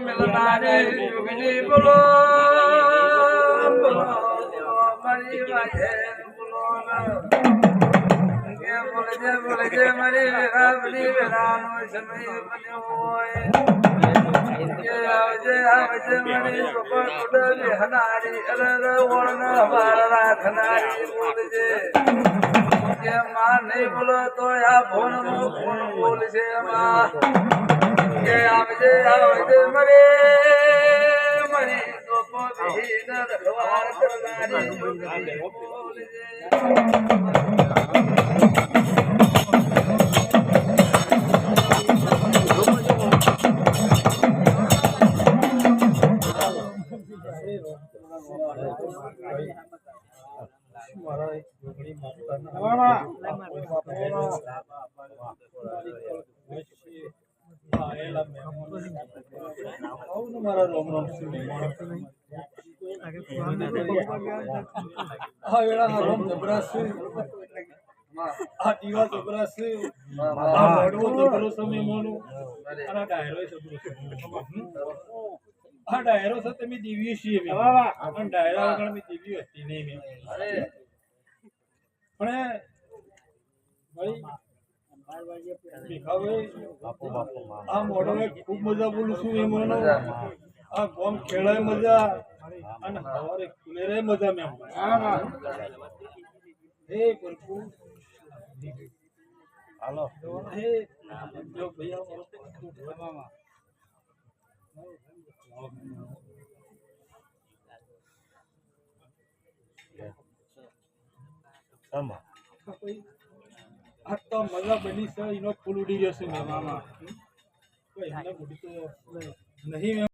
मिलनारी जुगनी बोलो मरी माजे बोलो बोले जे मरी रावली रानो समय बन्यो होए के आवजे मरी सुपर उडली हनारी अरर वर्ण बार राखनारी बोल जे के मां नहीं बोलो तो या फोन बोल जे मां के आवजे मरे मरी सोपो भीन रखवार करनारी बोल जे डायरो से तुम्हें दिव्य शी में अपन डायरा वगैरह में दिव्य होती नहीं में अरे पण भाई દેખાવે આ મોડો ખૂબ મજા બોલું છું એ મને આ ગોમ ખેલાય મજા અને હવારે ખુલેરે મજા મેં હે પ્રભુ હાલો હે જો ભૈયા મામા આ તો મજા બની છે એનો ફૂલ ઉડી જશે મામા કોઈ એમને બુડી તો નહીં